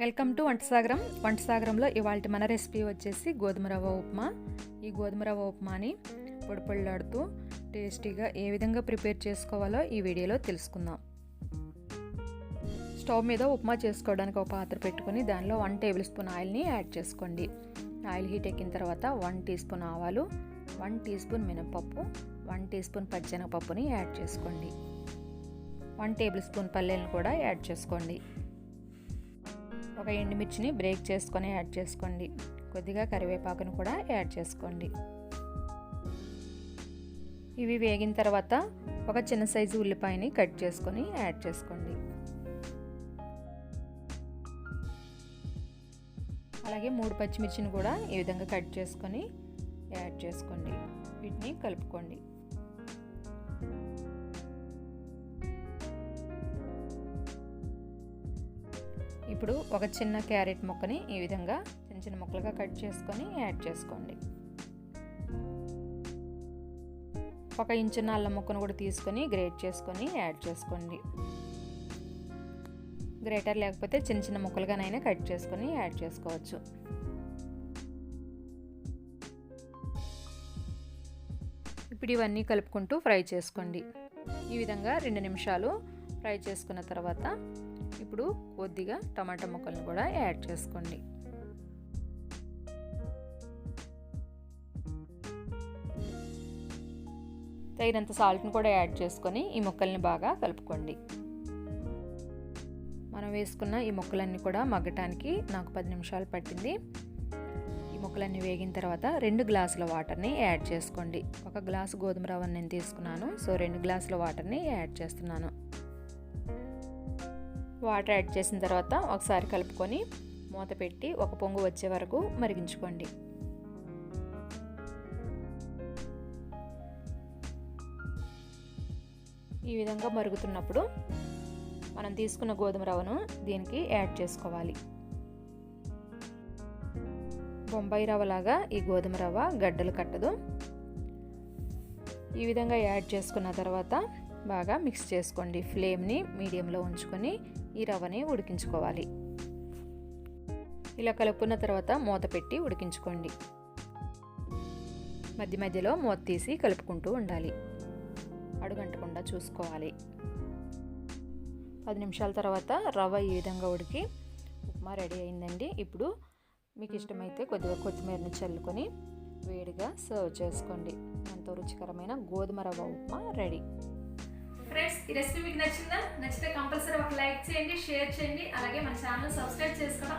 Welcome to వంటసాగరం. వంటసాగరంలో ఇవాళ మన recipe వచ్చేసి గోధుమ రవ్వ ఉప్మా. ఈ గోధుమ రవ్వ ఉప్మాని పొడిపొడిలాడుతూ టేస్టీగా ఏ విధంగా ప్రిపేర్ చేసుకోవాలో ఈ వీడియోలో తెలుసుకుందాం. స్టవ్ మీద ఉప్మా చేసుకోవడానికి ఒక పాత్ర పెట్టుకొని దానిలో 1 టేబుల్ స్పూన్ ఆయిల్ని యాడ్ చేసుకోండి. ఆయిల్ హీట్ ఎక్కిన తర్వాత 1 టీ స్పూన్ ఆవాలు, 1 టీ స్పూన్ మినపప్పు, 1 టీ స్పూన్ పచ్చెనగపప్పుని యాడ్ చేసుకోండి. 1 టేబుల్ స్పూన్ పల్లీలను కూడా యాడ్ చేసుకోండి. ఒక ఎండుమిర్చిని బ్రేక్ చేసుకొని యాడ్ చేసుకోండి. కొద్దిగా కరివేపాకును కూడా యాడ్ చేసుకోండి. ఇవి వేగిన తర్వాత ఒక చిన్న సైజు ఉల్లిపాయని కట్ చేసుకొని యాడ్ చేసుకోండి. అలాగే 3 పచ్చిమిర్చిని కూడా ఈ విధంగా కట్ చేసుకొని యాడ్ చేసుకోండి. వీటిని కలుపుకోండి. ఇప్పుడు ఒక చిన్న క్యారెట్ ముక్కని ఈ విధంగా చిన్న చిన్న ముక్కలుగా కట్ చేసుకొని యాడ్ చేసుకోండి. ఒక ఇంచున్న అల్లం ముక్కను కూడా తీసుకొని గ్రేట్ చేసుకొని యాడ్ చేసుకోండి. గ్రేటర్ లేకపోతే చిన్న చిన్న ముక్కలుగానైనా కట్ చేసుకొని యాడ్ చేసుకోవచ్చు. ఇప్పుడు ఇవన్నీ కలుపుకుంటూ ఫ్రై చేసుకోండి. ఈ విధంగా 2 నిమిషాలు ఫ్రై చేసుకున్న తర్వాత ఇప్పుడు కొద్దిగా టమాటా ముక్కలను కూడా యాడ్ చేసుకోండి. తగినంత సాల్ట్ని కూడా యాడ్ చేసుకొని ఈ ముక్కల్ని బాగా కలుపుకోండి. మనం వేసుకున్న ఈ ముక్కలన్నీ కూడా మగ్గటానికి నాకు 10 నిమిషాలు పట్టింది. ఈ ముక్కలన్నీ వేగిన తర్వాత 2 గ్లాసుల వాటర్ని యాడ్ చేసుకోండి. 1 గ్లాసు గోధుమ రవ్వని నేను తీసుకున్నాను, సో 2 గ్లాసుల వాటర్ని యాడ్ చేస్తున్నాను. వాటర్ యాడ్ చేసిన తర్వాత ఒకసారి కలుపుకొని మూత పెట్టి ఒక పొంగు వచ్చే వరకు మరిగించుకోండి. ఈ విధంగా మరుగుతున్నప్పుడు మనం తీసుకున్న గోధుమ రవ్వను దీనికి యాడ్ చేసుకోవాలి. బొంబాయి రవ్వలాగా ఈ గోధుమ రవ్వ గడ్డలు కట్టదు. ఈ విధంగా యాడ్ చేసుకున్న తర్వాత బాగా మిక్స్ చేసుకోండి. ఫ్లేమ్ని మీడియంలో ఉంచుకొని ఈ రవ్వని ఉడికించుకోవాలి. ఇలా కలుపుకున్న తర్వాత మూత పెట్టి ఉడికించుకోండి. మధ్య మధ్యలో మూత తీసి కలుపుకుంటూ ఉండాలి. అడుగంటకుండా చూసుకోవాలి. 10 నిమిషాల తర్వాత రవ్వ ఈ విధంగా ఉడికి ఉప్మా రెడీ అయిందండి. ఇప్పుడు మీకు ఇష్టమైతే కొద్దిగా కొత్తిమీరని చల్లుకొని వేడిగా సర్వ్ చేసుకోండి. ఎంతో రుచికరమైన గోధుమ రవ్వ ఉప్మా రెడీ. ఫ్రెండ్స్, ఈ రెసిపీ మీకు నచ్చిందా? నచ్చితే కంపల్సరీ ఒక లైక్ చేయండి, షేర్ చేయండి, అలాగే మన ఛానల్ సబ్స్క్రైబ్ చేసుకోవడం